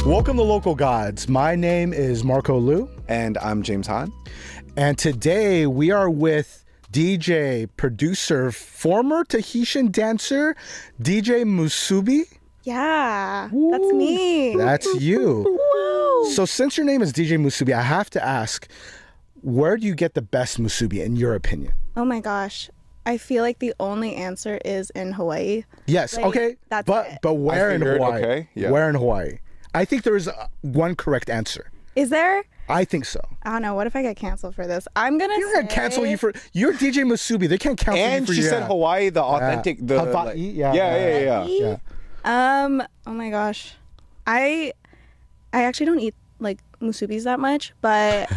Welcome to Local Gods. My name is Marco Liu. And I'm James Han. And today we are with DJ, producer, former Tahitian dancer, DJ MUSUBI. Yeah, Woo. that's me. That's you. Woo. So since your name is DJ MUSUBI, I have to ask, where do you get the best musubi in your opinion? Oh my gosh. I feel like the only answer is in Hawaii. Yes, Like, okay. that's but it. but where in Hawaii? Okay, yeah. Where in Hawaii? I think there is one correct answer. Is there? I think so. I don't know. What if I get canceled for this? I'm gonna They're going to cancel you for... You're DJ MUSUBI. They can't cancel you And for... she said Hawaii, the authentic... The, Hawaii, like- yeah. Yeah. Oh my gosh. I actually don't eat like musubis that much, but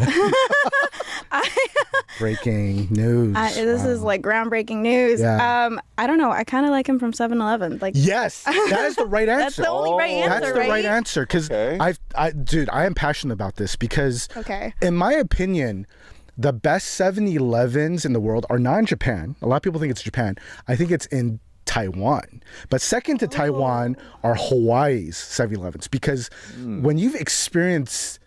Breaking news. this is like groundbreaking news. Yeah. I don't know. I kind of like him from 7-Eleven. Like, Yes, that is the right answer. that's the only right answer, That's the right answer. Because Okay. dude, I am passionate about this because, Okay. in my opinion, the best 7-Elevens in the world are not in Japan. A lot of people think it's Japan. I think it's in Taiwan. But second to Taiwan are Hawaii's 7-Elevens, because when you've experienced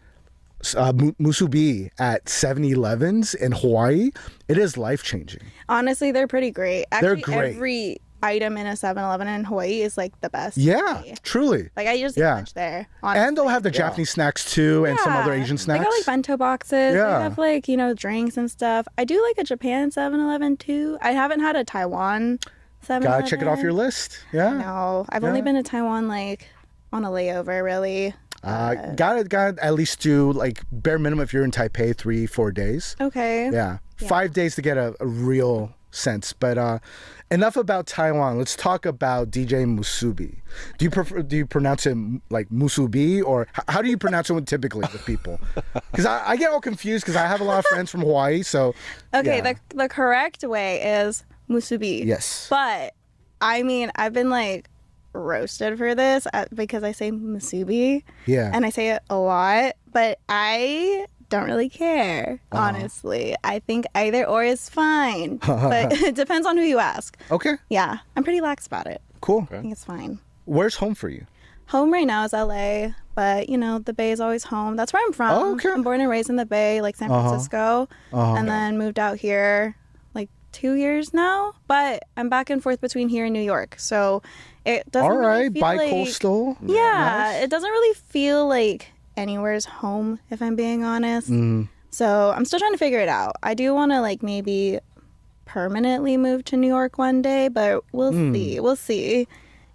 musubi at 7-Elevens in Hawaii, it is life-changing. Honestly, they're pretty great. Actually, They're great. every item in a 7-Eleven in Hawaii is like the best. Yeah, to me. truly. Like, I just eat Yeah. lunch there. Honestly. And they'll have the Japanese snacks too, and some other Asian snacks. They got like bento boxes. Yeah. They have like, drinks and stuff. I do like a Japan 7-Eleven too. I haven't had a Taiwan 7-Eleven. Gotta check it off your list. Yeah. No, I've only been to Taiwan like on a layover, really. Gotta at least do like bare minimum if you're in Taipei 3-4 days. Okay. Yeah. 5 days to get a real sense. But enough about Taiwan. Let's talk about DJ MUSUBI. Do you pronounce it like Musubi, or how do you pronounce it typically with people? Because I get all confused because I have a lot of friends from Hawaii. So Okay, yeah. the correct way is musubi. Yes. But I mean, I've been like roasted for this because I say musubi. Yeah. And I say it a lot, but I don't really care, honestly. I think either or is fine, but it depends on who you ask. Okay. Yeah, I'm pretty lax about it. Cool. I think it's fine. Where's home for you? Home right now is LA, but the Bay is always home. That's where I'm from. Oh, okay. I'm born and raised in the Bay, like San Francisco, and then moved out here like 2 years now. But I'm back and forth between here and New York, so it doesn't. All right, really feel bi-coastal. Like, yeah, Nice. it doesn't really feel like anywhere's home, if I'm being honest. So I'm still trying to figure it out. I do want to like maybe permanently move to New York one day, but we'll see. We'll see.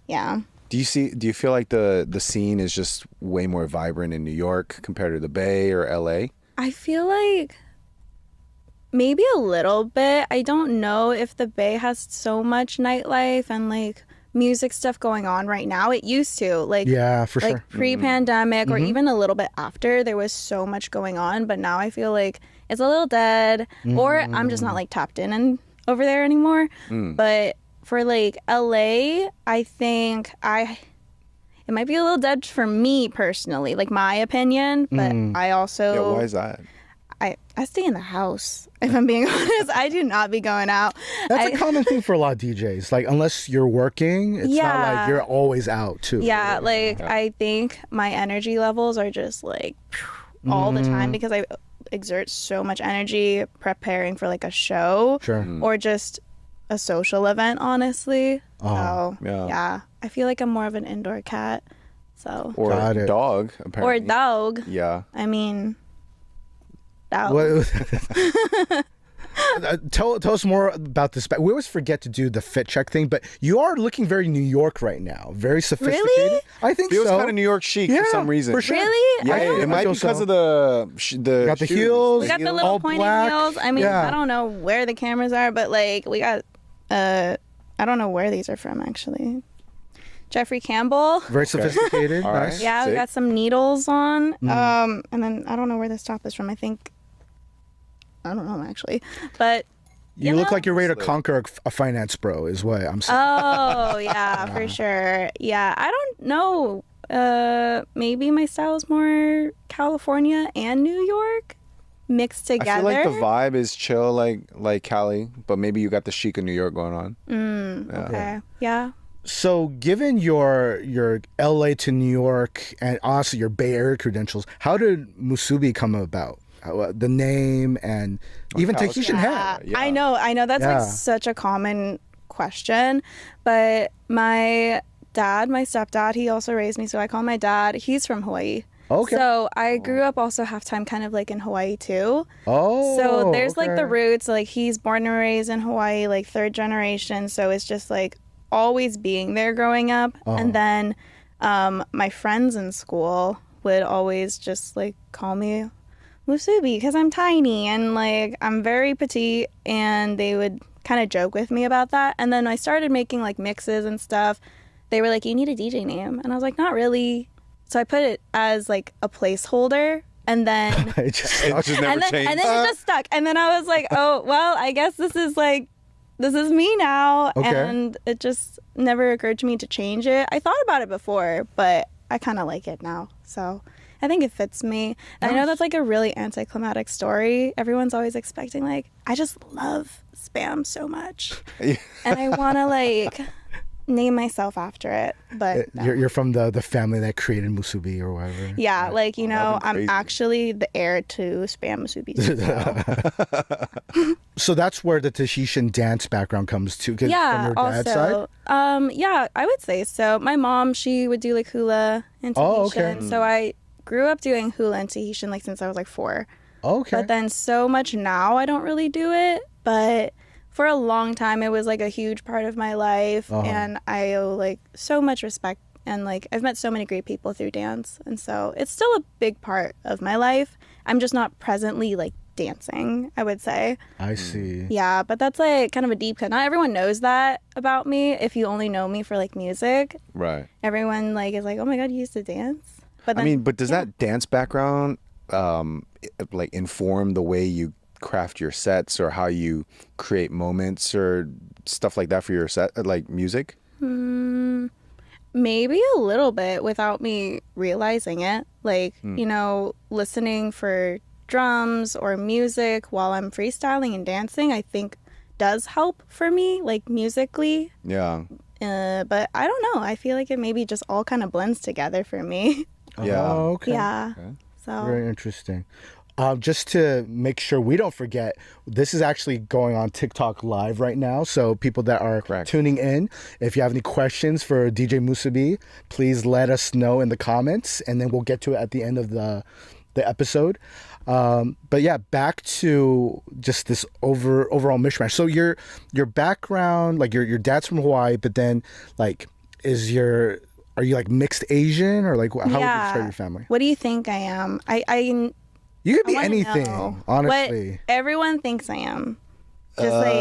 Yeah. Do you feel like the scene is just way more vibrant in New York compared to the Bay or LA? I feel like maybe a little bit. I don't know if the Bay has so much nightlife and like music stuff going on right now. It used to, like, Yeah, for like sure. pre-pandemic or even a little bit after, there was so much going on. But now I feel like it's a little dead, or I'm just not like tapped in and over there anymore. But for like LA, I think it might be a little dead for me personally, like my opinion. But I also Yeah, why is that? I stay in the house, if I'm being honest. I do not be going out. That's a common thing for a lot of DJs. Like, unless you're working, it's not like you're always out, too. Yeah, like, I think my energy levels are just, like, all the time because I exert so much energy preparing for, like, a show. Sure. Or just a social event, honestly. So, yeah. I feel like I'm more of an indoor cat. So. Or Got a it. dog, Or apparently. a dog. Yeah. I mean, dog. Tell us more about this. We always forget to do the fit check thing, but you are looking very New York right now. Very sophisticated. Really? I think Feels so. kind of New York chic Yeah, for some reason. for sure. Really? Yeah, I feel it might be feel because so. of the Got the shoes. heels. We got the all little pointy black. heels. I mean, Yeah. I don't know where the cameras are, but like we got I don't know where these are from actually. Jeffrey Campbell. Very sophisticated. All right. Nice. Yeah, we Sick. got some needles on. And then I don't know where this top is from. I don't know actually. But You look like you're ready to conquer a finance bro, is what I'm saying. Oh, yeah, for sure. Yeah, I don't know. Maybe my style is more California and New York mixed I together. feel like the vibe is chill, like Cali, but maybe you got the chic of New York going on. Okay. Yeah. So, given your LA to New York and also your Bay Area credentials, how did Musubi come about? The name and even Tahitian hair. Yeah. I know that's like such a common question, but my stepdad, he also raised me, so I call my dad. He's from Hawaii. Okay. So I grew up also half time kind of like in Hawaii too. Oh. So there's like the roots, like he's born and raised in Hawaii, like third generation. So it's just like always being there growing up. And then my friends in school would always just like call me Musubi because I'm tiny and like I'm very petite, and they would kind of joke with me about that. And then I started making like mixes and stuff. They were like, you need a DJ name. And I was like, not really. So I put it as like a placeholder, and then It just never changed. and then it just stuck. And then I was like, oh well, I guess this is me now. Okay. And it just never occurred to me to change it. I thought about it before, but I kind of like it now. So I think it fits me. And I know that's like a really anticlimactic story. Everyone's always expecting like, I just love Spam so much. And I want to like name myself after it. But no. You're from the family that created Musubi or whatever. Yeah, like, you know, I'm crazy. actually the heir to Spam Musubi. So that's where the Tahitian dance background comes to. Yeah, from your dad's side? yeah, I would say so. My mom, she would do like hula in Oh, Tahitian. okay. So I grew up doing hula in Tahitian like since I was like 4. Okay. But then so much now I don't really do it. But for a long time it was like a huge part of my life. And I owe like so much respect. And like I've met so many great people through dance. And so it's still a big part of my life. I'm just not presently like dancing, I would say. I see. Yeah, but that's like kind of a deep cut. Not everyone knows that about me. If you only know me for like music, Right. everyone like is like, oh my God, you used to dance. But then, I mean, but does that dance background like inform the way you craft your sets or how you create moments or stuff like that for your set, like music? maybe a little bit without me realizing it. Like, you know, listening for drums or music while I'm freestyling and dancing, I think does help for me, like musically. Yeah. But I don't know. I feel like it maybe just all kind of blends together for me. Yeah. Oh, okay. Yeah. Okay. So Very interesting. Just to make sure we don't forget, this is actually going on TikTok live right now. So people that are Correct. tuning in, if you have any questions for DJ Musubi, please let us know in the comments, and then we'll get to it at the end of the episode. But yeah, back to just this overall mishmash. So your background, like your dad's from Hawaii, but then like are you like mixed Asian, or like how would you describe your family? What do you think I am? You could be I wanna anything, know honestly. what everyone thinks I am. Just like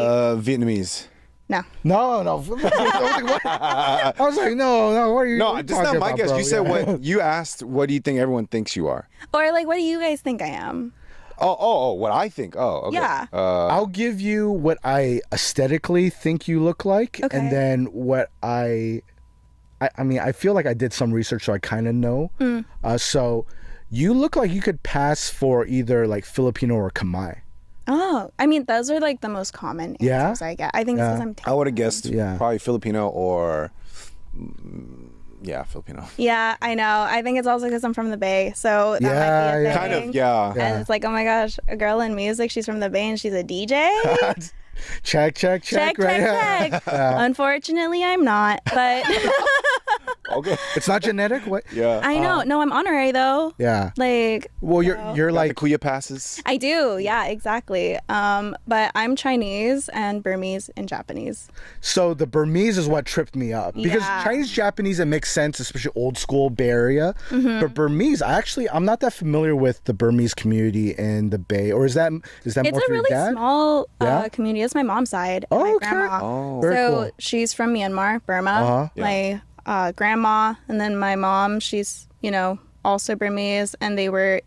Vietnamese. no. No. I was like, no. What are you? No, what are you that's not talking my about, guess. bro? You said Yeah. what you asked. What do you think everyone thinks you are? Or like, what do you guys think I am? Oh, what I think. Oh, okay. Yeah. I'll give you what I aesthetically think you look like, Okay. and then what I mean, I feel like I did some research, so I kind of know. So you look like you could pass for either like Filipino or Khmer. Oh, I mean, those are like the most common Yeah? answers I get. I think because I'm I would have guessed Yeah. probably Filipino or Filipino. Yeah, I know. I think it's also because I'm from the Bay, so that might be a Yeah. thing. Kind of, yeah. And it's like, oh my gosh, a girl in music, she's from the Bay and she's a DJ? Check, check, right? check. Unfortunately, I'm not, but Okay. It's not genetic. What? Yeah. I know. No, I'm honorary though. Yeah. Like, Well, you're Got the like Kuya passes. I do. Yeah, exactly. But I'm Chinese and Burmese and Japanese. so the Burmese is what tripped me up, because Yeah. Chinese Japanese, it makes sense, especially old school Bay Area. But Burmese, I'm not that familiar with the Burmese community in the Bay, or is that It's more a for your really dad? small Yeah? community. It's my mom's side. Oh, my okay. grandma. Oh. Very So cool. she's from Myanmar, Burma. Yeah. My grandma, and then my mom, she's, you know, also Burmese, and they were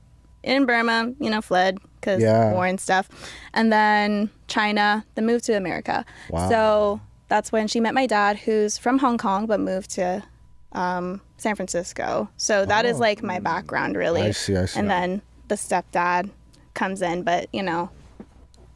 in Burma, you know, fled because Yeah. war and stuff. And then China, then moved to America. Wow. So that's when she met my dad, who's from Hong Kong, but moved to San Francisco. So that is like my background, really. I see. And then the stepdad comes in, but, you know,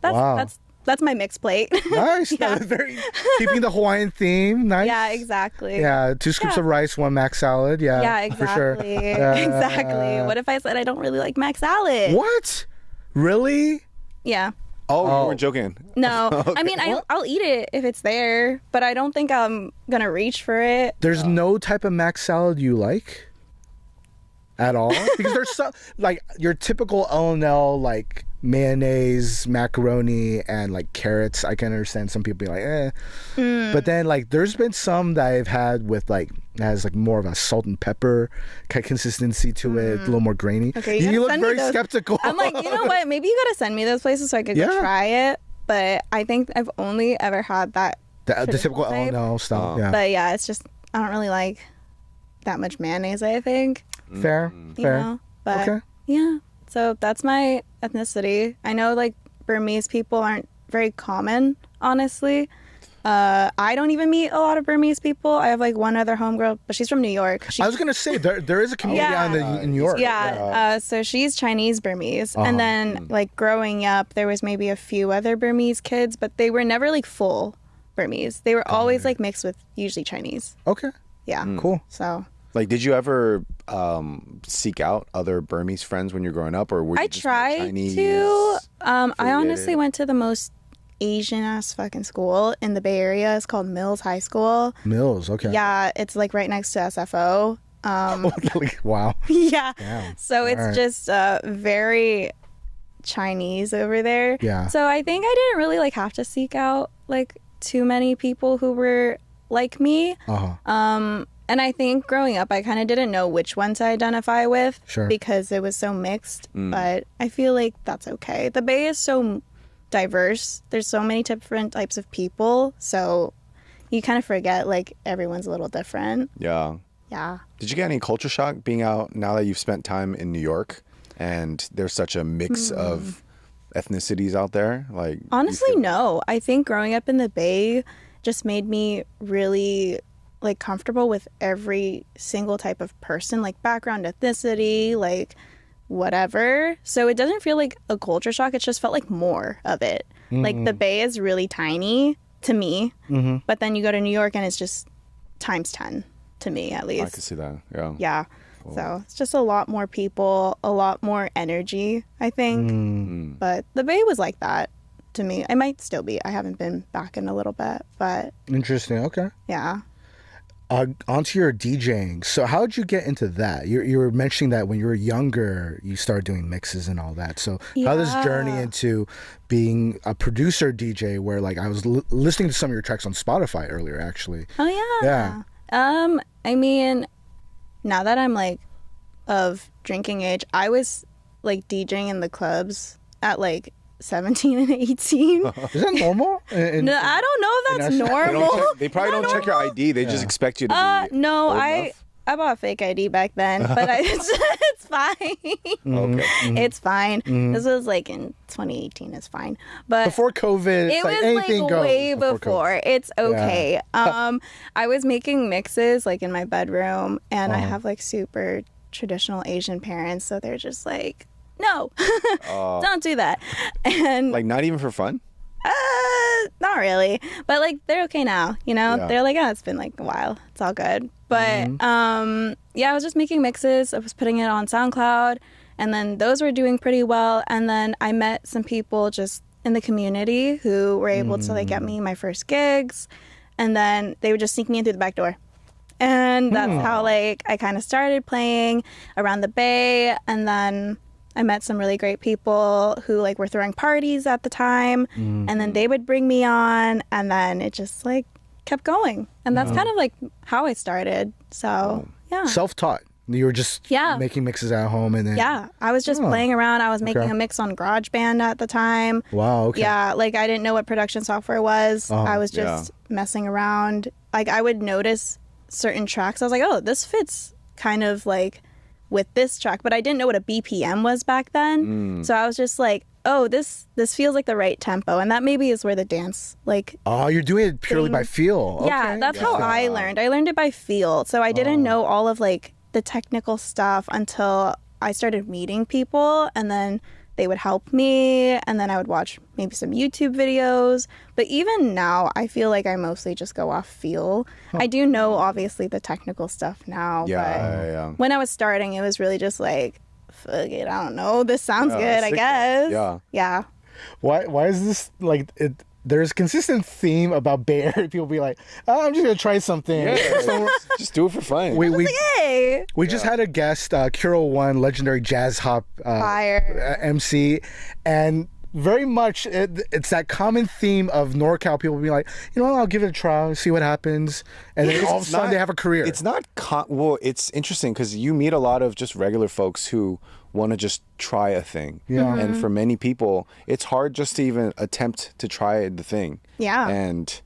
that's Wow. that's that's my mixed plate. Nice. Yeah. Very keeping the Hawaiian theme. Nice. Yeah, exactly. Yeah, 2 scoops of rice, 1 mac salad. Yeah, Yeah, exactly. for sure. Exactly. What if I said I don't really like mac salad? What? Really? Yeah. Oh, you weren't joking. No. I mean, I'll eat it if it's there, but I don't think I'm going to reach for it. There's no type of mac salad you like at all? Because there's some, like, your typical L&L, like, mayonnaise, macaroni, and, like, carrots. I can understand some people be like, eh. But then, like, there's been some that I've had with, like, has, like, more of a salt and pepper kind of consistency to it, a little more grainy. Okay, you look send me very those. skeptical. I'm like, you know what? Maybe you got to send me those places so I could go Yeah. try it. But I think I've only ever had that. the traditional typical type. L&L stuff. Yeah. But yeah, it's just, I don't really like that much mayonnaise, I think. Fair. You Fair. know? But Okay. yeah. So that's my ethnicity. I know like Burmese people aren't very common, honestly. I don't even meet a lot of Burmese people. I have like one other homegirl, but she's from New York. I was going to say, there is a community Yeah. in New York. Yeah, so she's Chinese-Burmese. And then, like, growing up, there was maybe a few other Burmese kids, but they were never, like, full Burmese. They were always, like, mixed with usually Chinese. Okay. Yeah. Cool. So Like, did you ever seek out other Burmese friends when you're growing up, or were you I just more tried Chinese to. I honestly affiliated? went to the most Asian-ass fucking school in the Bay Area. It's called Mills High School. Mills. Okay. Yeah, it's, like, right next to SFO. Wow. Yeah. Damn. So it's Alright. just very Chinese over there. Yeah. So I think I didn't really like have to seek out like too many people who were like me. Uh-huh. And I think growing up, I kind of didn't know which one to identify with Sure. because it was so mixed. But I feel like that's okay. The Bay is so diverse. There's so many different types of people. So you kind of forget like everyone's a little different. Yeah. Yeah. Did you get any culture shock being out now that you've spent time in New York and there's such a mix of ethnicities out there? Like, Honestly, no. I think growing up in the Bay just made me really like comfortable with every single type of person, like background, ethnicity, like whatever. So it doesn't feel like a culture shock. It just felt like more of it. Like the Bay is really tiny to me, but then you go to New York and it's just times 10 to me at I least. can see that. Yeah. Yeah. So it's just a lot more people, a lot more energy, I think. But the Bay was like that to me. I might still be. I haven't been back in a little bit, but Interesting. Okay. yeah. Onto your DJing. So how did you get into that? You were mentioning that when you were younger, you started doing mixes and all that. So how this journey Yeah. into being a producer DJ, where like I was listening to some of your tracks on Spotify earlier, actually. Oh yeah. Yeah. I mean, now that I'm like of drinking age, I was like DJing in the clubs at like 17 and 18. Is that normal? No, I don't know if that's normal. They probably don't check your ID. They just expect you to be. No, old I enough. bought a fake ID back then, but it's fine. Okay. It's fine. This was like in 2018. It's fine, but Before COVID, it it's like was anything like goes. way COVID. before. It's okay. I was making mixes like in my bedroom, and I have like super traditional Asian parents, so they're just like, no, don't do that. And Like, not even for fun? not really, but like they're okay now, you know. Yeah. They're like, oh, it's been like a while, it's all good. But yeah, I was just making mixes. I was putting it on SoundCloud, and then those were doing pretty well. And then I met some people just in the community who were able to like get me my first gigs, and then they would just sneak me in through the back door. And that's how like I kind of started playing around the Bay. And then I met some really great people who like were throwing parties at the time, and then they would bring me on, and then it just like kept going. And that's kind of like how I started. So yeah. Self-taught. You were just making mixes at home, and then Yeah, I was just playing around. I was making a mix on GarageBand at the time. Wow. Okay. Yeah, like I didn't know what production software was. I was just messing around. Like I would notice certain tracks. I was like, oh, this fits kind of like with this track, but I didn't know what a BPM was back then. So I was just like, oh, this feels like the right tempo, and that maybe is where the dance like. Oh, you're doing it purely by feel. Yeah, Okay. that's how I learned. I learned it by feel. So I didn't know all of like the technical stuff until I started meeting people, and then they would help me, and then I would watch maybe some YouTube videos. But even now, I feel like I mostly just go off feel. I do know, obviously, the technical stuff now. Yeah. When I was starting, it was really just like, fuck it, I don't know. This sounds good, I guess. Yeah. Why is this like it? There's a consistent theme about Bay Area. People be like, oh, I'm just gonna try something. Yeah, just do it for fun. We just had a guest, Kiro One, legendary jazz hop MC, and very much it's that common theme of NorCal. People be like, you know, I'll give it a try, see what happens, and then all of a sudden they have a career. It's not well. It's interesting because you meet a lot of just regular folks who want to just try a thing. Yeah. And for many people, it's hard just to even attempt to try the thing. Yeah. And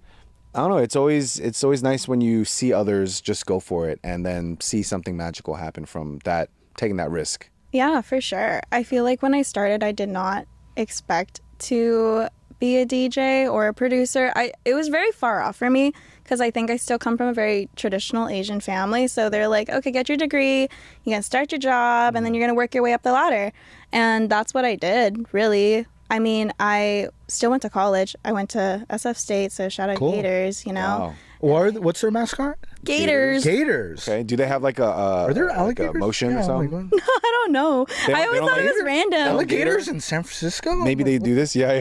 I don't know, it's always nice when you see others just go for it and then see something magical happen from that, taking that risk. Yeah, for sure. I feel like when I started, I did not expect to be a DJ or a producer. It was very far off for me because I think I still come from a very traditional Asian family. So they're like, okay, get your degree, you're going to start your job, and then you're going to work your way up the ladder. And that's what I did, really. I mean, I still went to college. I went to SF State, so shout out Gators, you know. Wow. What's their mascot? Gators. Gators. Okay. Do they have like Are there alligators? like a motion or something? I don't know. I always don't thought it like was random. Alligators in San Francisco? Maybe they do this. Yeah.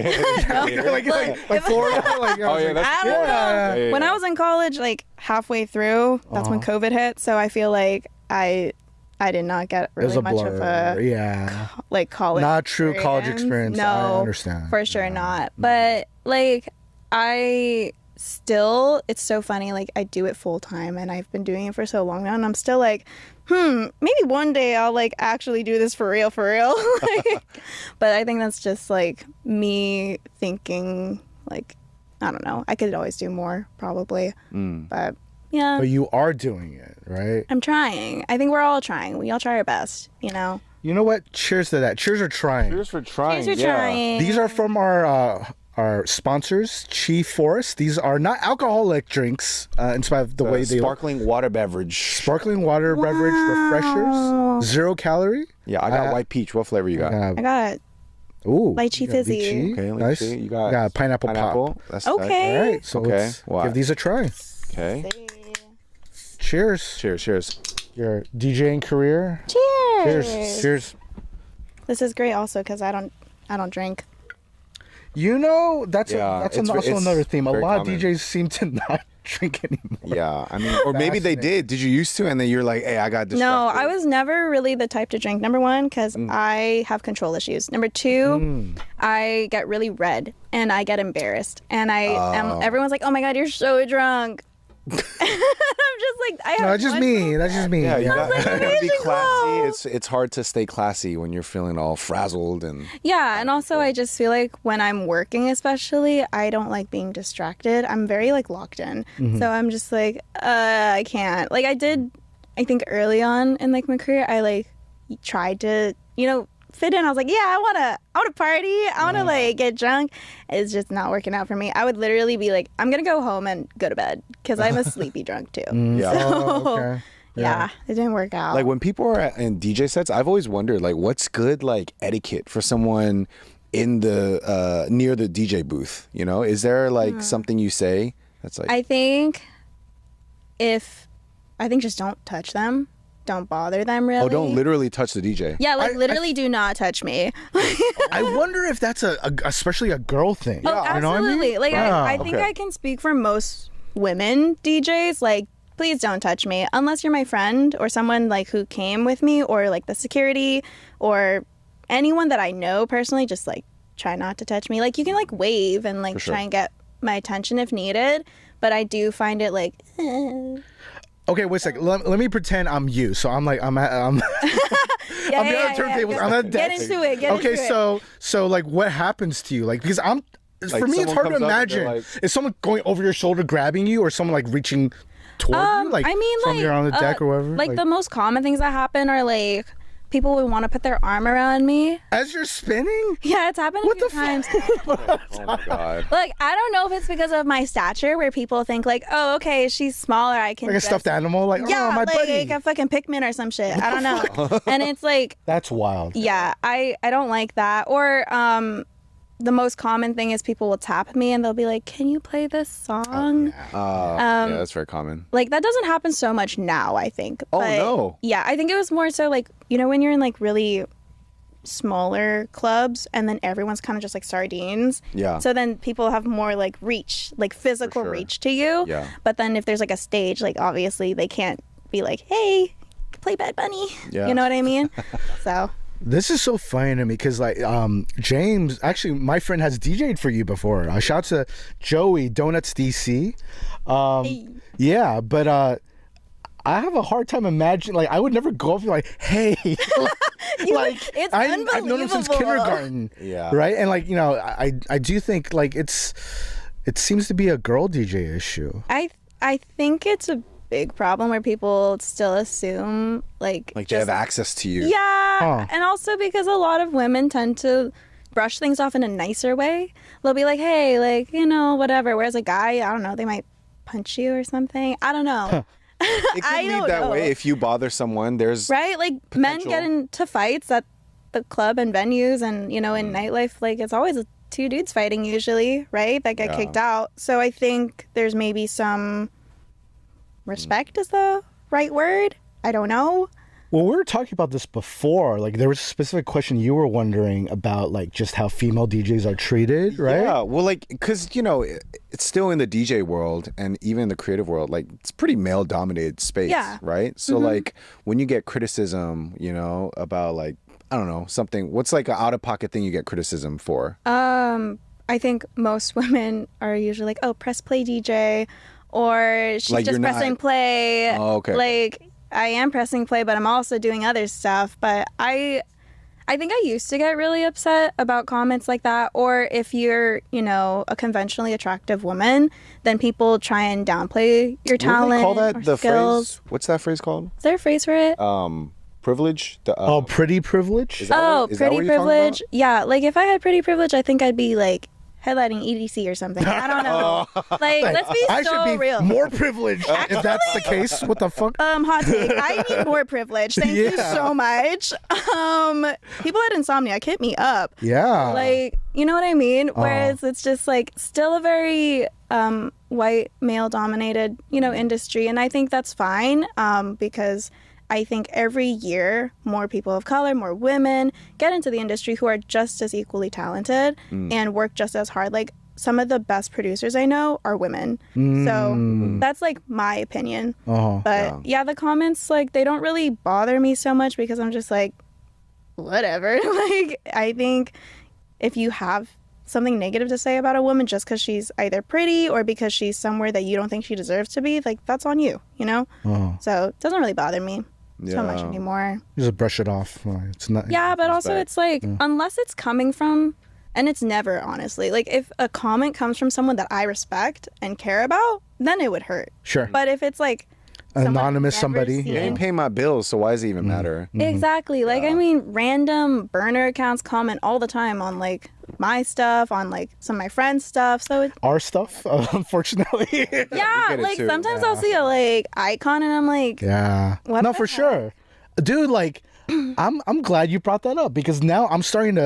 like Florida. Like, Oh yeah, that's I don't know. Yeah. When I was in college, like halfway through, that's when COVID hit. So I feel like I did not get it was really a much of blur. like college. Not true college experience. No, I understand. for sure not. But like it's so funny. Like I do it full time, and I've been doing it for so long now, and I'm still like, maybe one day I'll like actually do this for real. Like, but I think that's just like me thinking like, I don't know. I could always do more probably, but yeah. But you are doing it, right? I'm trying. I think we're all trying. We all try our best, you know. You know what? Cheers to that. Cheers for trying. Cheers for trying. Cheers for trying. These are from our sponsors, Chi Forest. These are not alcoholic drinks, in spite of the way they sparkling water beverage. Sparkling water beverage refreshers, 0 calorie. Yeah, I got white peach. What flavor you got? I got lychee fizzy. Lychee. Okay, nice. You got pineapple pop. That's Okay. All right, so let's give these a try. Okay. Cheers. Cheers. Your DJing career. Cheers. This is great also because I don't drink. You know, that's it's also another theme. A lot common. of DJs seem to not drink anymore. Yeah, I mean, or maybe they did. Did you used to, and then you're like, hey, I got distracted. No, I was never really the type to drink. Number one, because I have control issues. Number two, I get really red and I get embarrassed, and everyone's like, oh my god, you're so drunk. I'm just like, I have That's just me. Yeah, you gotta be amazing classy. It's hard to stay classy when you're feeling all frazzled and. Yeah, and also I just feel like when I'm working, especially, I don't like being distracted. I'm very like locked in, so I'm just like, I can't. Like I think early on in like my career, I like tried to, fit in. I was like, yeah, I wanna party. I wanna like get drunk. It's just not working out for me. I would literally be like, I'm gonna go home and go to bed because I'm a sleepy drunk too. Yeah. Okay. Yeah, it didn't work out. Like when people are in DJ sets, I've always wondered like what's good like etiquette for someone in the near the DJ booth. Is there like something you say that's like? I think just don't touch them. Don't bother them really. Oh, don't literally touch the DJ. Yeah, like literally do not touch me. I wonder if that's especially a girl thing. Oh, absolutely. You know what I mean? Like I think I can speak for most women DJs. Like, please don't touch me unless you're my friend or someone like who came with me or like the security or anyone that I know personally. Just like try not to touch me. Like you can like wave and like try and get my attention if needed. But I do find it like. Okay, wait a second. Let me pretend I'm you. So I'm like I'm behind the turntables. I'm at Get into it. So like, what happens to you? Like, because for me, it's hard to imagine. Like, is someone going over your shoulder grabbing you, or someone like reaching toward you? Like, I mean, from like you're on the deck or whatever. Like the most common things that happen are like people would want to put their arm around me. As you're spinning? Yeah, it's happened a few times. Oh my God. Like, I don't know if it's because of my stature, where people think like, oh, okay, she's smaller, I can Like a stuffed animal? Like, yeah, oh, my like buddy. a fucking Pikmin or some shit. I don't know. And it's like, That's wild. yeah, I don't like that. Or the most common thing is people will tap me and they'll be like, can you play this song? Yeah, that's very common. Like, that doesn't happen so much now, I think. Oh, But, no. yeah, I think it was more so like, you know, when you're in like really smaller clubs and then everyone's kind of just like sardines. Yeah. So then people have more like reach, like physical sure. reach to you. Yeah. But then if there's like a stage, like obviously they can't be like, hey, play Bad Bunny. Yeah. You know what I mean? So. This is so funny to me because, like, James, actually, my friend has DJ'd for you before. Shout out to Joey, Donuts DC. Hey. Yeah, but I have a hard time imagining, like, I would never go up and be like, hey. Like, It's I've known him since unbelievable. kindergarten. Yeah. Right? And, like, you know, I do think, like, it seems to be a girl DJ issue. I think it's a big problem where people still assume like Like they have access to you. yeah, Huh. and also because a lot of women tend to brush things off in a nicer way. They'll be like, hey, like, you know, whatever, whereas a guy, I don't know, they might punch you or something. I don't know. It could I lead don't that know. way if you bother someone. There's Right? Like men Potential. get into fights at the club and venues and, you know, in nightlife, like it's always two dudes fighting usually, right? That get Yeah. kicked out. So I think there's maybe some respect is the right word. I don't know. Well, we were talking about this before. Like, there was a specific question you were wondering about, like, just how female DJs are treated, right? Yeah, well, like, because, you know, it's still in the DJ world and even in the creative world, like, it's pretty male-dominated space, Yeah. right? So, like, when you get criticism, you know, about, like, I don't know, something, what's, like, an out-of-pocket thing you get criticism for? I think most women are usually like, oh, press play DJ, or she's Like, just you're not- pressing play. Oh, okay. Like, I am pressing play, but I'm also doing other stuff. But I think I used to get really upset about comments like that. Or if you're, you know, a conventionally attractive woman, then people try and downplay your What do talent they call that? or The skills. phrase? What's that phrase called? Is there a phrase for it? Privilege? Oh, pretty privilege? Is that Oh, what- is that pretty what you're talking about? privilege. Yeah, like if I had pretty privilege, I think I'd be like headlining EDC or something. I don't know. Like, let's be I so should be real. more privileged if that's the case. What the fuck? Hot take. I need more privilege. Thank you Yeah. so much. People had insomniac hit me up. Yeah. Like, you know what I mean? Whereas it's just like still a very white male dominated, you know, industry. And I think that's fine because I think every year more people of color, more women get into the industry who are just as equally talented and work just as hard. Like some of the best producers I know are women. So that's like my opinion. But yeah, the comments, like they don't really bother me so much because I'm just like, whatever. Like I think if you have something negative to say about a woman just because she's either pretty or because she's somewhere that you don't think she deserves to be, like that's on you, you know? So it doesn't really bother me so much anymore. Just brush it off. It's not. Yeah, but also back. it's like, unless it's coming from, and it's never, honestly, like if a comment comes from someone that I respect and care about, then it would hurt. Sure. But if it's like someone Anonymous I've somebody. never You seen- ain't paying my bills, so why does it even matter? Exactly. Like, I mean, random burner accounts comment all the time on like my stuff, on like some of my friends' stuff. So it, Our stuff, unfortunately. yeah, get it like too. sometimes I'll see a like icon and I'm like, Yeah. What No, the for heck? sure. Dude, like, I'm glad you brought that up because now I'm starting to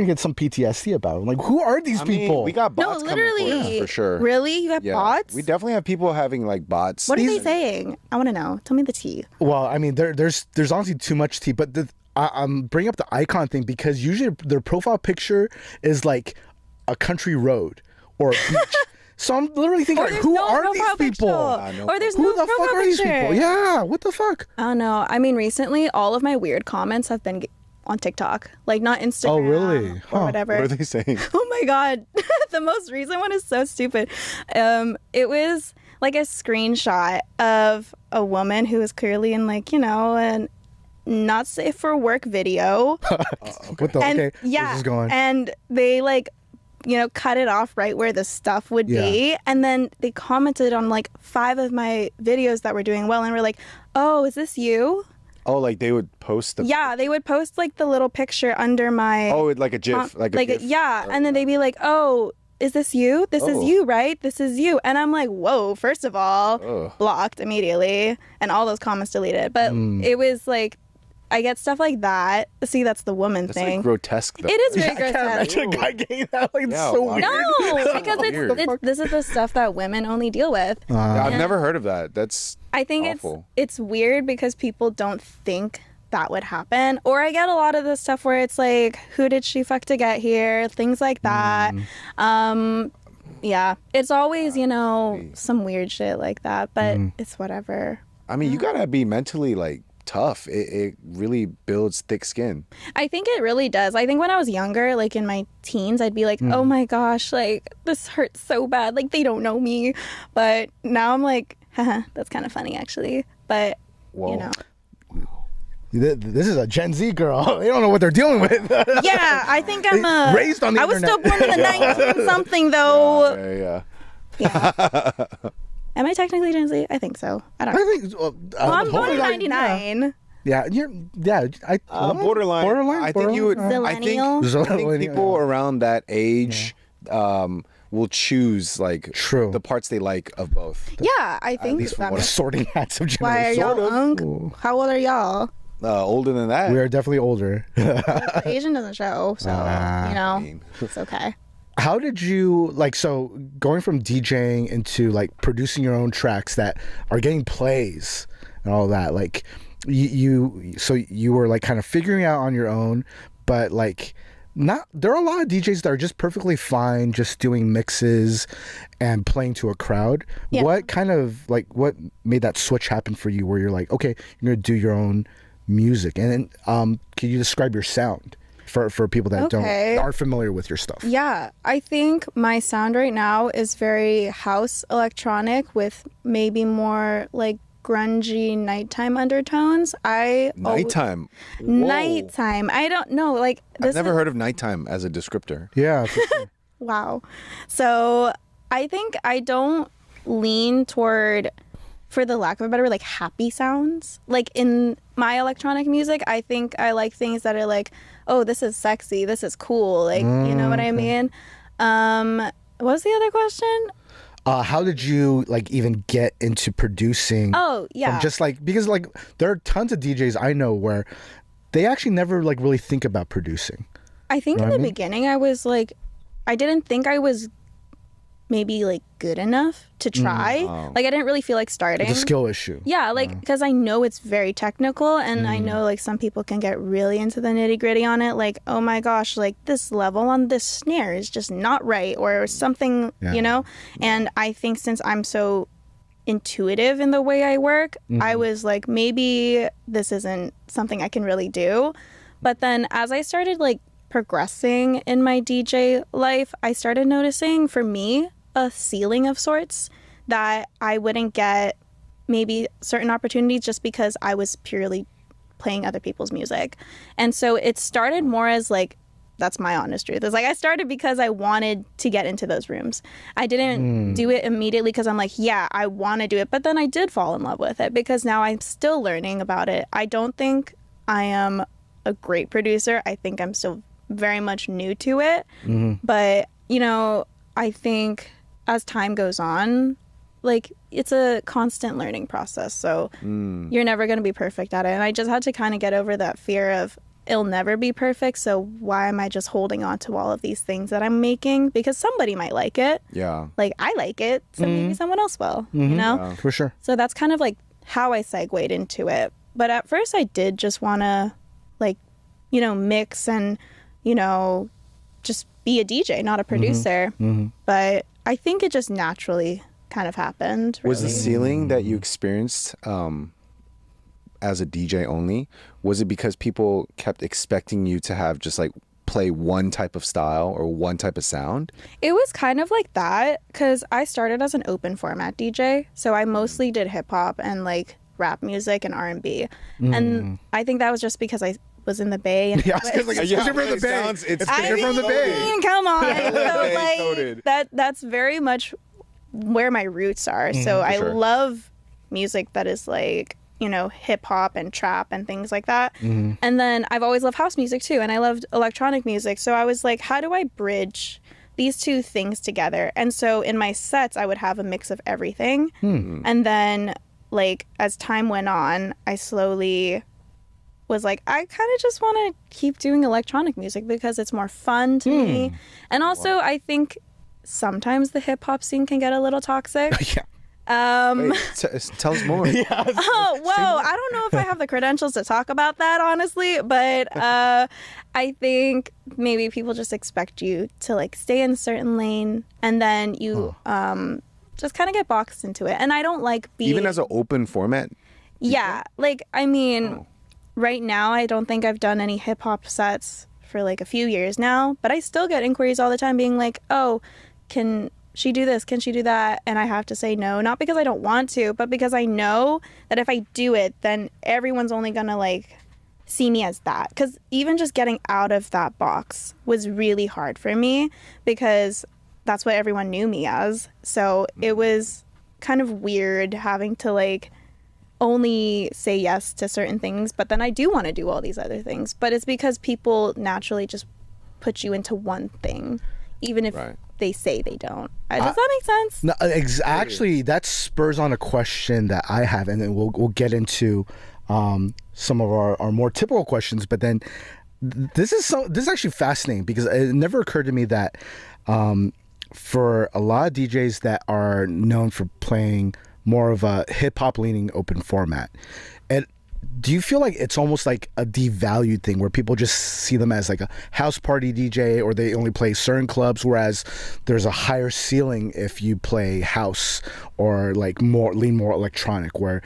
get some PTSD about it. I'm like, who are these I mean, people? we got no, bots coming for literally, us, for sure. Really, you have Yeah. bots? We definitely have people having like bots. What are they saying? I want to know. Tell me the tea. Well, I mean, there's honestly too much tea, but I'm bringing up the icon thing because usually their profile picture is like a country road or a beach. So I'm literally thinking, Or like, there's who no are profile these people? picture. no Or there's Who no the profile fuck are these picture. people? Yeah, what the fuck? I don't know. I mean, recently, all of my weird comments have been on TikTok, like not Instagram. Oh, really? Or Huh. whatever. What are they saying? Oh my god, the most recent one is so stupid. It was like a screenshot of a woman who was clearly in like, you know, an not safe for work video. What the? And Okay, yeah, this is going. and they like, you know, cut it off right where the stuff would be, and then they commented on like 5 of my videos that were doing well, and were like, "Oh, is this you?" Oh, like they would post the. Yeah, they would post like the little picture under my. Oh, like a GIF, like a GIF. Yeah, and then they'd be like, "Oh, is this you? This is you, right? This is you." And I'm like, "Whoa!" First of all, blocked immediately, and all those comments deleted. But it was like, I get stuff like that. See, that's the woman That's thing. like grotesque, though. It is very I can't grotesque. imagine a guy getting that. Like, it's Yeah, so wow. weird. No, because Weird. this is the stuff that women only deal with. Yeah, I've never heard of that. That's I think awful. it's weird because people don't think that would happen. Or I get a lot of the stuff where it's like, who did she fuck to get here? Things like that. Yeah, it's always, you know, some weird shit like that, but it's whatever. I mean, you gotta be mentally like tough. It really builds thick skin. I think it really does. I think when I was younger, like in my teens, I'd be like, oh my gosh, like this hurts so bad. Like they don't know me. But now I'm like, haha, that's kind of funny actually. But, you know. This is a Gen Z girl. They don't know what they're dealing with. Yeah, I think I'm raised on the I was internet. still born in the 19 something though. Yeah. Am I technically Gen Z? I think so. I don't know. I think. Well, I'm born in 99. Yeah, borderline. Borderline. I think you would. I think Zillennial. people around that age will choose like True. the parts they like of both. Yeah, I think least from that what makes Sorting hats of Why are generation. y'all young? How old are y'all? Older than that. We are definitely older. Asian doesn't show, so you know, it's okay. How did you so going from DJing into like producing your own tracks that are getting plays and all that, like you were like kind of figuring out on your own, but like there are a lot of DJs that are just perfectly fine just doing mixes and playing to a crowd. Yeah. What kind of what made that switch happen for you where you're like, okay, you're gonna do your own music? And then can you describe your sound for people that aren't familiar with your stuff? Yeah, I think my sound right now is very house electronic with maybe more like grungy nighttime undertones. Nighttime. Whoa. Nighttime. I don't know. Like I've never heard of nighttime as a descriptor. Yeah. For sure. Wow. So I think I don't lean toward, for the lack of a better word, like happy sounds. Like in my electronic music, I think I like things that are like, oh, this is sexy, this is cool. Like, you know what I mean? What was the other question? How did you even get into producing? Oh, yeah. Just because there are tons of DJs I know where they actually never really think about producing. I think in the beginning I was like, I didn't think I was maybe good enough to try. Like I didn't really feel like starting. It's a skill issue. Yeah, because I know it's very technical, and I know some people can get really into the nitty gritty on it. Like, oh my gosh, this level on this snare is just not right, or something, you know. And I think since I'm so intuitive in the way I work, I was like, maybe this isn't something I can really do. But then as I started progressing in my DJ life, I started noticing, for me, a ceiling of sorts, that I wouldn't get maybe certain opportunities just because I was purely playing other people's music. And so it started more as that's my honest truth. It's I started because I wanted to get into those rooms. I didn't do it immediately because I'm like, yeah, I want to do it. But then I did fall in love with it because now I'm still learning about it. I don't think I am a great producer. I think I'm still very much new to it. But, I think as time goes on, it's a constant learning process. So you're never going to be perfect at it. And I just had to kind of get over that fear of it'll never be perfect. So why am I just holding on to all of these things that I'm making? Because somebody might like it. Yeah. I like it. So maybe someone else will, you know? Yeah, for sure. So that's kind of how I segued into it. But at first I did just want to mix and, just be a DJ, not a producer. But I think it just naturally kind of happened. Really. Was the ceiling that you experienced as a DJ only, was it because people kept expecting you to have just play one type of style or one type of sound? It was kind of like that because I started as an open format DJ. So I mostly did hip hop and rap music and R&B. And I think that was just because I was in the Bay. And Yeah, it's different from the Bay. It's different from the Bay. Come on. So that's very much where my roots are. So I love music that is you know, hip hop and trap and things like that. And then I've always loved house music too, and I loved electronic music. So I was like, how do I bridge these two things together? And so in my sets, I would have a mix of everything. And then, like, as time went on, I slowly was like, I kind of just want to keep doing electronic music because it's more fun to me. And also, I think sometimes the hip hop scene can get a little toxic. Wait, tell us more. Oh, whoa. I don't know if I have the credentials to talk about that, honestly, but I think maybe people just expect you to like stay in a certain lane, and then you just kind of get boxed into it. And I don't like being... Even as an open format? Yeah. Like, I mean, right now, I don't think I've done any hip hop sets for like a few years now, but I still get inquiries all the time being like, oh, can she do this? Can she do that? And I have to say no, not because I don't want to, but because I know that if I do it, then everyone's only gonna like see me as that. Because even just getting out of that box was really hard for me because that's what everyone knew me as. So it was kind of weird having to like only say yes to certain things, but then I do want to do all these other things. But it's because people naturally just put you into one thing, even if they say they don't. Does that make sense? No, actually, that spurs on a question that I have, and then we'll get into some of our more typical questions. But then this is actually fascinating because it never occurred to me that for a lot of DJs that are known for playing more of a hip hop leaning open format, do you feel like it's almost like a devalued thing where people just see them as like a house party DJ, or they only play certain clubs, whereas there's a higher ceiling if you play house or like lean more electronic, where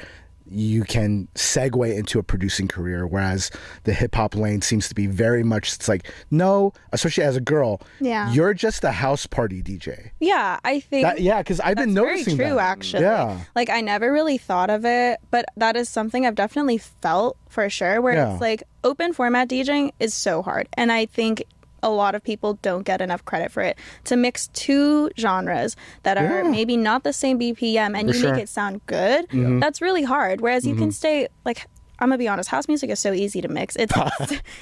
you can segue into a producing career, whereas the hip hop lane seems to be very much, it's like, no, especially as a girl, you're just a house party DJ. Yeah, I think because I've been noticing very true, actually. Like, I never really thought of it, but that is something I've definitely felt for sure, where it's like open format DJing is so hard, and I think a lot of people don't get enough credit for it. To mix two genres that are maybe not the same BPM and you make it sound good, that's really hard. Whereas you can stay, like, I'm gonna be honest, house music is so easy to mix. It's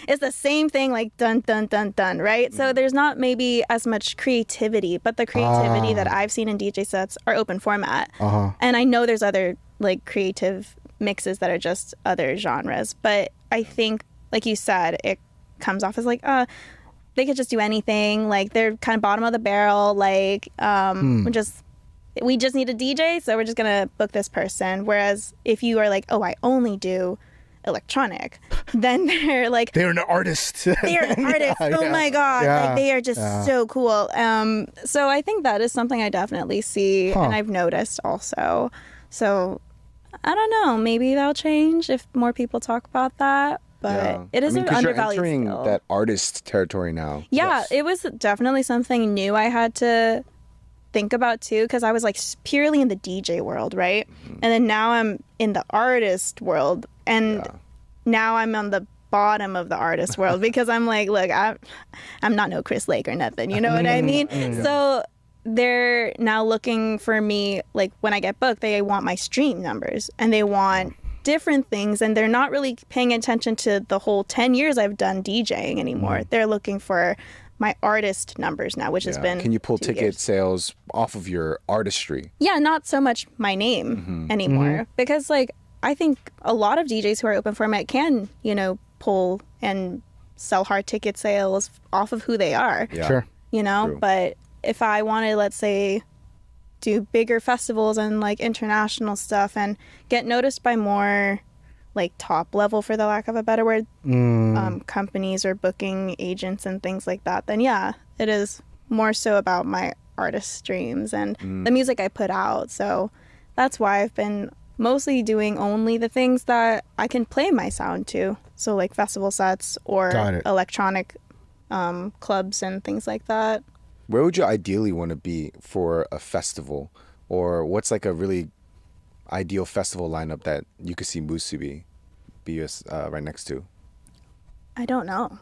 it's the same thing, like dun dun dun dun, right? So there's not maybe as much creativity, but the creativity that I've seen in DJ sets are open format. And I know there's other like creative mixes that are just other genres, but I think, like you said, it comes off as like they could just do anything. Like, they're kind of bottom of the barrel. Like, we just need a DJ, so we're just gonna book this person. Whereas if you are like, oh, I only do electronic, then they're like, they're an artist. They're an artist. Oh my god, like they are just so cool. So I think that is something I definitely see, and I've noticed also. So I don't know. Maybe that'll change if more people talk about that. But it is an undervalued you're entering skill. that artist territory now. Yeah, it was definitely something new I had to think about too, because I was like purely in the DJ world, right? And then now I'm in the artist world, and now I'm on the bottom of the artist world because I'm like, look, I'm not no Chris Lake or nothing, you know what I mean? So they're now looking for me, like when I get booked, they want my stream numbers and they want different things, and they're not really paying attention to the whole 10 years I've done DJing anymore. They're looking for my artist numbers now, which has been Can you pull 2 ticket years. sales off of your artistry? Yeah, not so much my name anymore, because like I think a lot of DJs who are open format can, you know, pull and sell hard ticket sales off of who they are. Sure. You know, True. but if I wanted, let's say, do bigger festivals and like international stuff and get noticed by more like top level, for the lack of a better word, companies or booking agents and things like that, then yeah, it is more so about my artist streams and the music I put out. So that's why I've been mostly doing only the things that I can play my sound to. So like festival sets or electronic clubs and things like that. Where would you ideally want to be for a festival? Or what's like a really ideal festival lineup that you could see Musubi be right next to? I don't know.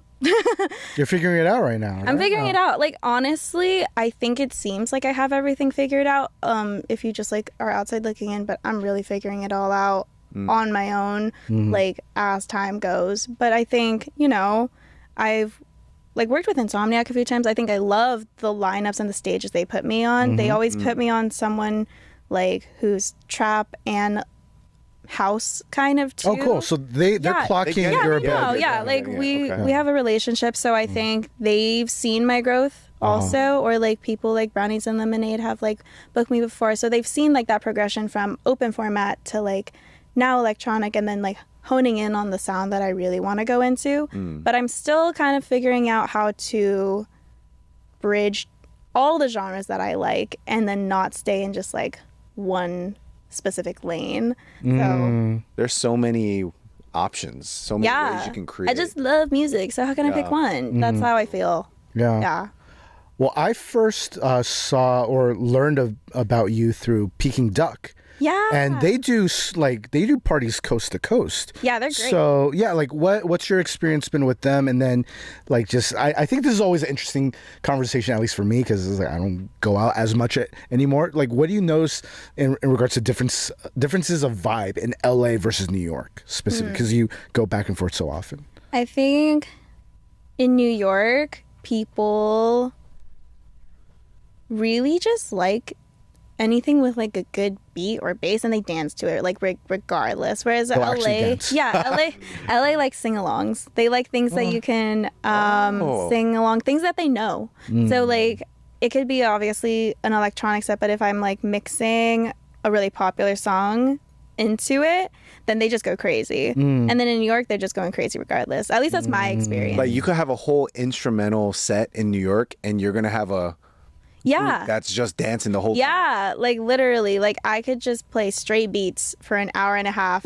You're figuring it out right now. Right? I'm figuring it out. Like, honestly, I think it seems like I have everything figured out if you just like are outside looking in, but I'm really figuring it all out. on my own, like as time goes. But I think, you know, I've like worked with Insomniac a few times. I think I love the lineups and the stages they put me on. They always put me on someone like who's trap and house kind of too. Oh, cool. So they're clocking your ability. Like we have a relationship, so I think they've seen my growth also, or like people like Brownies and Lemonade have like booked me before, so they've seen like that progression from open format to like now electronic, and then like honing in on the sound that I really want to go into. But I'm still kind of figuring out how to bridge all the genres that I like and then not stay in just like one specific lane. So there's so many options, so many ways you can create. I just love music, so how can I pick one? That's how I feel. Yeah. Well, I first saw or learned about you through Peking Duck. Yeah. And they do parties coast to coast. Yeah, they're great. So yeah, like what's your experience been with them? And then like just I think this is always an interesting conversation, at least for me, because like, I don't go out as much anymore. Like, what do you notice in regards to differences of vibe in LA versus New York specifically? Because you go back and forth so often. I think in New York, people really just like anything with like a good beat or bass, and they dance to it like regardless. Whereas They'll LA, actually dance. LA like sing-alongs. They like things that you can sing along, things that they know. So like it could be obviously an electronic set, but if I'm like mixing a really popular song into it, then they just go crazy. And then in New York, they're just going crazy regardless. At least that's my experience. Like you could have a whole instrumental set in New York, and you're gonna have a that's just dancing the whole time. Yeah, like literally, like I could just play straight beats for an hour and a half.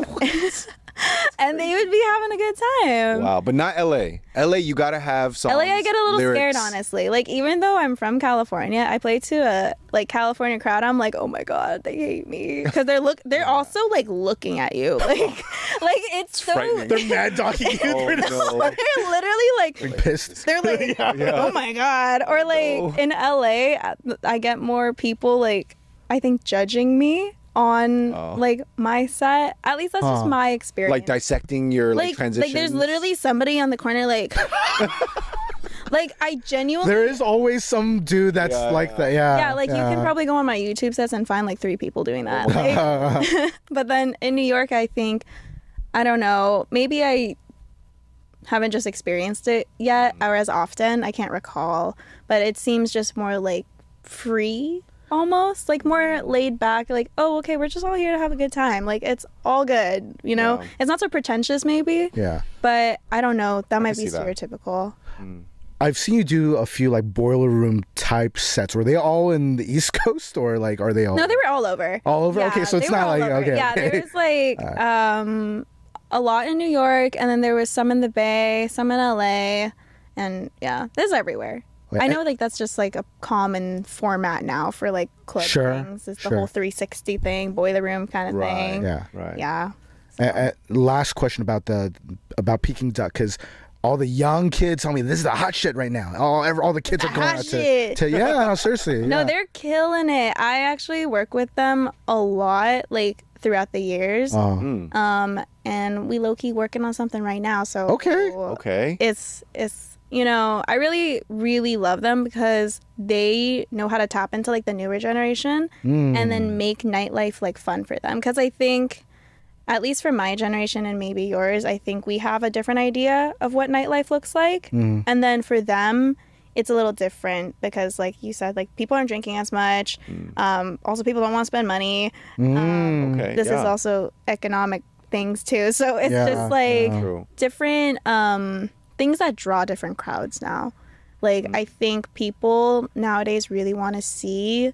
And they would be having a good time. Wow, but not LA. LA, you gotta have songs. LA, I get a little lyrics. scared, honestly. Like, even though I'm from California, I play to a like California crowd. I'm like, oh my god, they hate me because they're also like looking at you, like it's so frightening. They're mad dogging you. Oh, no. they're literally like Pissed. they're like, oh my god. Or like in LA, I get more people like I think judging me on like my set. At least that's just my experience. Like dissecting your like transitions. Like there's literally somebody on the corner like like I genuinely There is always some dude that's like that. yeah, like you can probably go on my YouTube sets and find like 3 people doing that. Like, but then in New York, I think, I don't know, maybe I haven't just experienced it yet or as often. I can't recall, but it seems just more like free. Almost like more laid back, like, oh, okay, we're just all here to have a good time. Like, it's all good, you know? It's not so pretentious, maybe. Yeah. But I don't know. That might be stereotypical. I've seen you do a few like boiler room type sets. Were they all in the East Coast or like are they all? No, they were all over. All over? Yeah, okay, so it's not like, okay. Yeah, there was like a lot in New York, and then there was some in the Bay, some in LA, and yeah, there's everywhere. I know like that's just like a common format now for like club things. It's the whole 360 thing, boiler room kind of thing. Yeah. Right. Yeah. So. Last question about Peking Duck, because all the young kids tell me this is the hot shit right now. All the kids are going out to yeah, no, seriously. No, yeah. they're killing it. I actually work with them a lot, like throughout the years. And we low key working on something right now. So okay. It's you know, I really, really love them because they know how to tap into like the newer generation and then make nightlife like fun for them. Because I think, at least for my generation and maybe yours, I think we have a different idea of what nightlife looks like. And then for them, it's a little different because, like you said, like people aren't drinking as much. Also, people don't want to spend money. This is also economic things too. So it's just like different things that draw different crowds now. Like I think people nowadays really want to see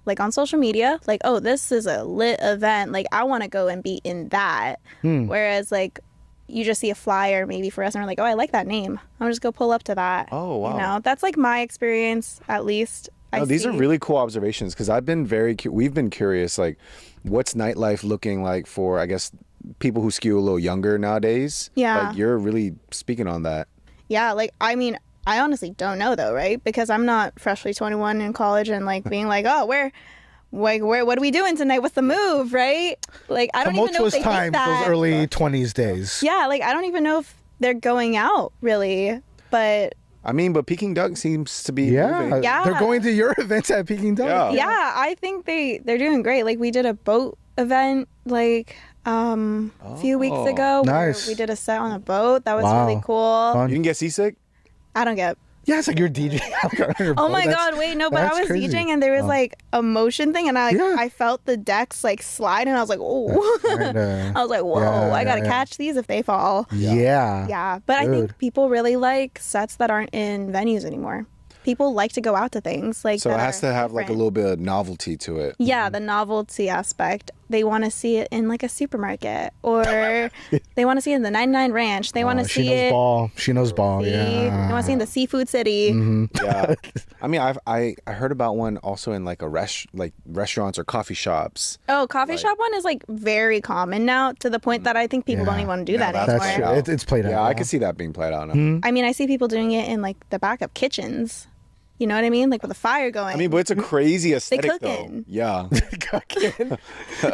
like on social media, like, oh, this is a lit event, like I want to go and be in that. Whereas like you just see a flyer maybe for us and we're like, oh, I like that name, I'll just go pull up to that. Oh wow. You know, that's like my experience, at least. These are really cool observations, because I've been we've been curious, like what's nightlife looking like for, I guess, people who skew a little younger nowadays. Like you're really speaking on that. Yeah, like I mean, I honestly don't know though, right? Because I'm not freshly 21 in college and like being like, oh, like, what are we doing tonight? What's the move, right? Like, I don't even know if they times, think that. those early 20s days. Yeah, like, I don't even know if they're going out, really. But... I mean, but Peking Duck seems to be moving. Yeah. They're going to your events at Peking Duck. Yeah, I think they're doing great. Like, we did a boat event, like, a few weeks ago. Nice. We did a set on a boat. That was really cool. Fun. You didn't get seasick? I don't get... Yeah, it's like you're DJing. Oh my God, wait, no, but I was crazy. DJing and there was like a motion thing and I felt the decks like slide and I was like, oh. I was like, whoa, I gotta catch these if they fall. Yeah. Yeah, but I think people really like sets that aren't in venues anymore. People like to go out to things like so it has to have like a little bit of novelty to it. Yeah, the novelty aspect. They want to see it in like a supermarket or they want to see it in the 99 Ranch. They want to see it. She knows ball. Yeah. They want to see it in the Seafood City. Yeah. I mean, I heard about one also in like restaurants or coffee shops. Oh, coffee shop one is like very common now to the point that I think people don't even want to do that anymore. That's true. It's played out. Yeah, I can see that being played out now. I mean, I see people doing it in like the back of kitchens. You know what I mean? Like with a fire going. I mean, but it's a crazy aesthetic cooking. though. Yeah.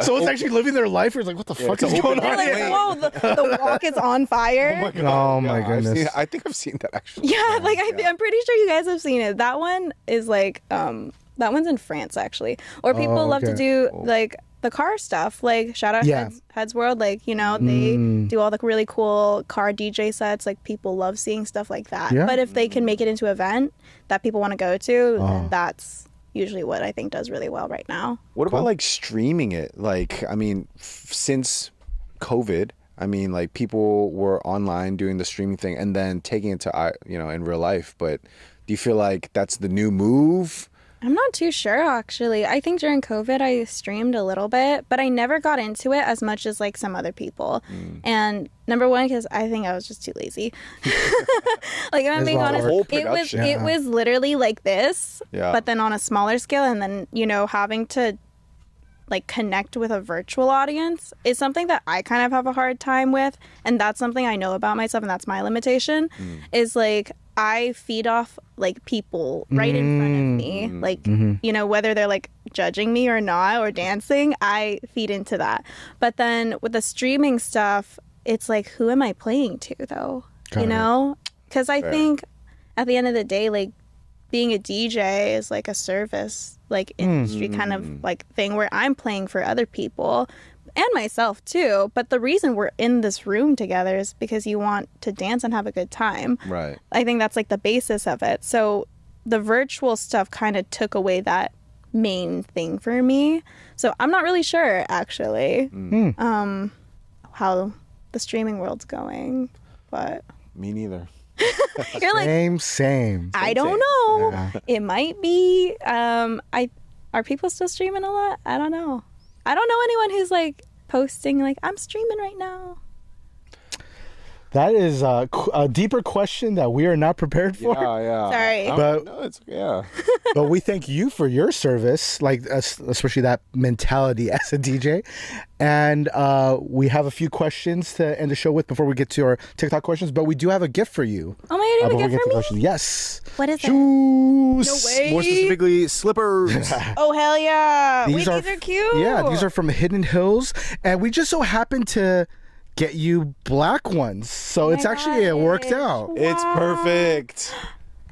So it's actually living their life. It's like, what the fuck is going on? They're like, whoa, the wok is on fire. Oh my goodness. I think I've seen that actually. Yeah, like I'm pretty sure you guys have seen it. That one is like, that one's in France actually. Or people love to do like the car stuff, like shout out Heads World, like, you know, they do all the really cool car DJ sets, like people love seeing stuff like that. But if they can make it into an event that people want to go to, then that's usually what I think does really well right now. What about like streaming it? Like, I mean, since COVID, I mean, like people were online doing the streaming thing and then taking it to, you know, in real life. But do you feel like that's the new move? I'm not too sure, actually. I think during COVID, I streamed a little bit, but I never got into it as much as like some other people. And number one, because I think I was just too lazy. Like, if I'm being honest, it was literally like this, but then on a smaller scale. And then, you know, having to like connect with a virtual audience is something that I kind of have a hard time with. And that's something I know about myself. And that's my limitation is like, I feed off like people right in front of me, like, you know, whether they're like judging me or not or dancing, I feed into that. But then with the streaming stuff, it's like, who am I playing to though? You know, because I think at the end of the day, like being a DJ is like a service, like industry kind of like thing where I'm playing for other people and myself too. But the reason we're in this room together is because you want to dance and have a good time. Right. I think that's like the basis of it. So the virtual stuff kind of took away that main thing for me. So I'm not really sure actually how the streaming world's going, but me neither. You're like same. I don't know. Yeah. It might be. Are people still streaming a lot? I don't know. I don't know anyone who's like posting like I'm streaming right now. That is a deeper question that we are not prepared for. Yeah. Sorry. But no, it's yeah. But we thank you for your service, like especially that mentality as a DJ. And we have a few questions to end the show with before we get to our TikTok questions. But we do have a gift for you. Oh my God, you have a gift for me? Questions. Yes. What is it? Shoes. No way. More specifically, slippers. Oh, hell yeah. These are cute. Yeah, these are from Hidden Hills. And we just so happened to get you black ones. So it's actually, it worked out. Wow. It's perfect.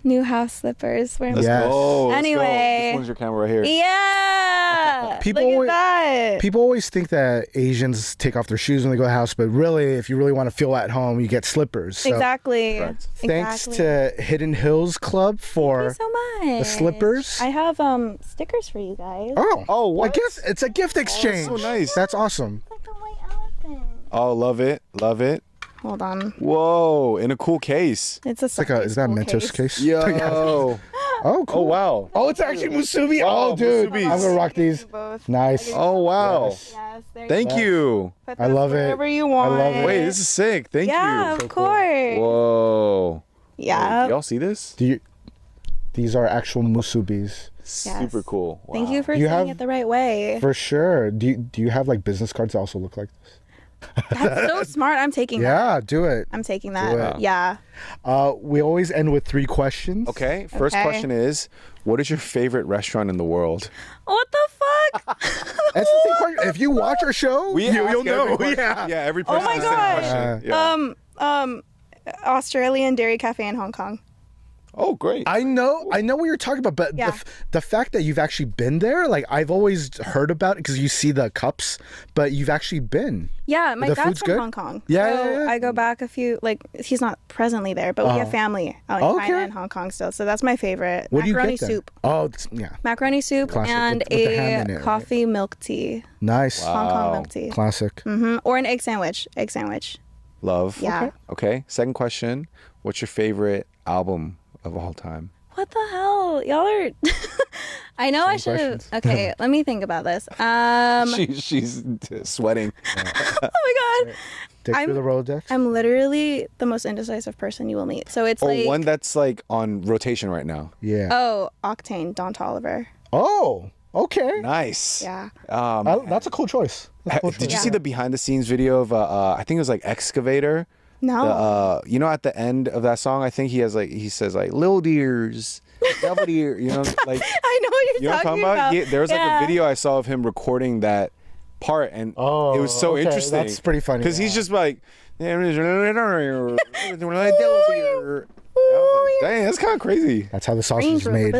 New house slippers. Let's go. Anyway. This one's your camera right here. Yeah. People Look at that. People always think that Asians take off their shoes when they go to the house, but really, if you really want to feel at home, you get slippers. So Exactly. thanks to Hidden Hills Club for Thank you so much. the slippers. I have stickers for you guys. Oh, what? I guess it's a gift exchange. Oh, so nice. That's awesome. Like a white elephant. Oh, love it. Love it. Hold on. Whoa, in a cool case. It's a Is that a Mentos case? Yo. Oh, cool. Oh, wow. Oh, it's actually Musubi. Wow, Oh, dude. Musubis. I'm going to rock these. Nice. Oh, wow. Yes. Yes, Thank you. Put I this love it. wherever you want. I love it. Wait, this is sick. Thank Yeah, you. of course. Whoa. Yeah. Wait, y'all see this? These are actual Musubis. Super cool. Wow. Thank you for You saying have- it the right way. For sure. Do you have like business cards that also look like this? That's so smart. I'm taking that. Yeah, do it. I'm taking that. Yeah. We always end with 3 questions. Okay. First question is, what is your favorite restaurant in the world? What the fuck? That's the same question. If you watch our show, you'll know. Yeah, every person. Oh my gosh. Yeah. Australian Dairy Cafe in Hong Kong. Oh, great. I know what you're talking about, but the fact that you've actually been there, like I've always heard about it because you see the cups, but you've actually been. Yeah, my dad's food's from good? Hong Kong. Yeah, so I go back a few, like he's not presently there, but we have family out in China and Hong Kong still. So that's my favorite. What Macaroni do you get soup. Oh, yeah. Macaroni soup Classic. and With the ham in it, coffee milk tea. Nice. Hong Kong milk tea. Classic. Or an egg sandwich. Egg sandwich. Love. Yeah. Okay. Second question. What's your favorite album of all time? What the hell? Y'all are... I know I should have... Okay, let me think about this. She's sweating. Oh my God. Take through the Rolodex. I'm literally the most indecisive person you will meet. So it's like... one that's like on rotation right now. Yeah. Oh, Octane, Don Toliver. Oh, okay. Nice. Yeah. That's a cool choice. Did you see the behind the scenes video of I think it was like Excavator? No. You know, at the end of that song, I think he says like "Lil Deers," "Devil Deer," you know, like I know what you're talking about. There was like a video I saw of him recording that part, and it was so interesting. That's pretty funny. Because he's just like, Dang, that's kind of crazy. That's how the sausage is made.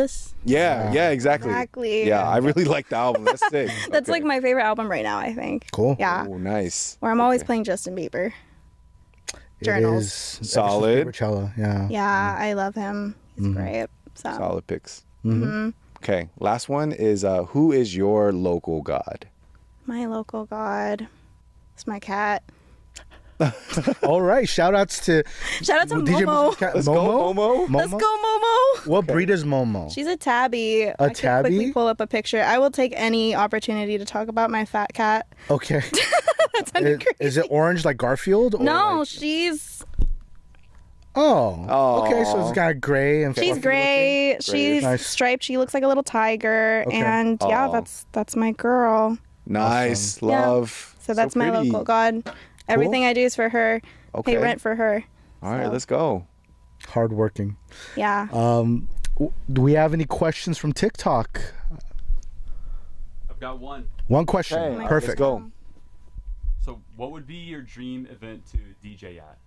Yeah, exactly. Yeah, I really like the album. That's sick. That's like my favorite album right now, I think. Cool. Yeah. Oh, nice. Where I'm always playing Justin Bieber. Journals. It is solid. Yeah. Yeah, I love him. He's great. So. Solid picks. Okay, last one is who is your local god? My local god. It's my cat. All right. Shout outs to Momo. Let's go, Momo. Let's go, Momo. What breed is Momo? She's a tabby. A tabby? Quickly pull up a picture. I will take any opportunity to talk about my fat cat. Okay. That sounded crazy. Is it orange like Garfield? Or No, like... she's... Oh. Okay, so it's kind of gray and she's gray. looking. She's Nice. striped. She looks like a little tiger. Okay. And yeah, that's my girl. Nice. Awesome. Love. So that's my pretty. local god. Everything I do is for her. Okay. Pay rent for her. All right, let's go. Hardworking. Yeah. Do we have any questions from TikTok? I've got one. One question. Okay. Perfect. Let's go. So, what would be your dream event to DJ at?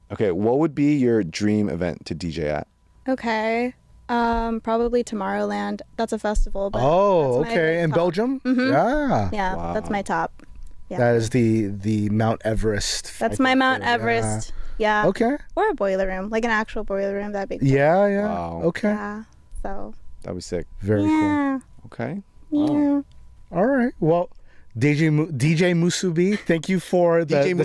Okay, what would be your dream event to DJ at? Okay. Probably Tomorrowland. That's a festival. But Oh, that's my okay. In top. Belgium? Yeah. Yeah, Wow. that's my top. Yeah. That is the Mount Everest. That's my Mount Everest. Yeah. Okay. Or a boiler room, like an actual boiler room. That'd be cool. Yeah. Wow. Okay. Yeah. So. That'd be sick. Very Yeah. Okay. Yeah. cool. All right. Well, DJ Musubi, thank you for the... DJ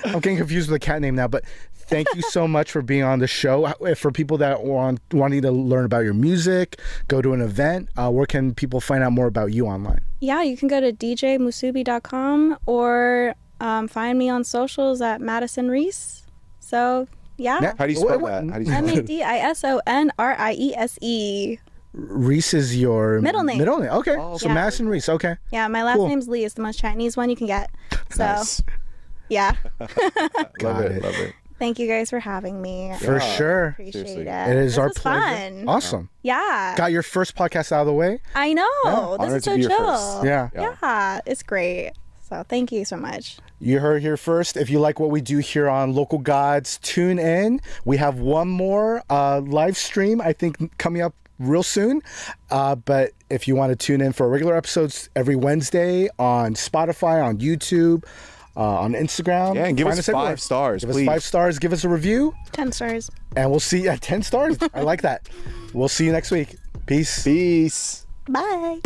I'm getting confused with the cat name now, but thank you so much for being on the show. For people that wanting to learn about your music, go to an event, where can people find out more about you online? Yeah, you can go to djmusubi.com or find me on socials at Madison Riese. So, yeah. How do you spell that? How do you spell that? Madisonriese. Reese is your Middle name. Okay. Oh, So yeah. Madison Reese. Okay. Yeah, my last Cool. name's Lee. It's the most Chinese one you can get. So, Nice. yeah. Love it. it. Love it. Thank you guys for having me. For sure. Appreciate Seriously. it. It is This our was pleasure. fun. Awesome. Yeah. Got your first podcast out of the way. I know. Honored This is to so be your chill. first. Yeah. Yeah, it's great. So thank you so much. You heard here first. If you like what we do here on Local Gods, tune in. We have one more live stream, I think, coming up real soon. But if you want to tune in for regular episodes every Wednesday on Spotify, on YouTube, on Instagram. Yeah, and give find us everywhere. 5 stars, Give please. us 5 stars. Give us a review. 10 stars. And we'll see you at 10 stars. I like that. We'll see you next week. Peace. Peace. Bye.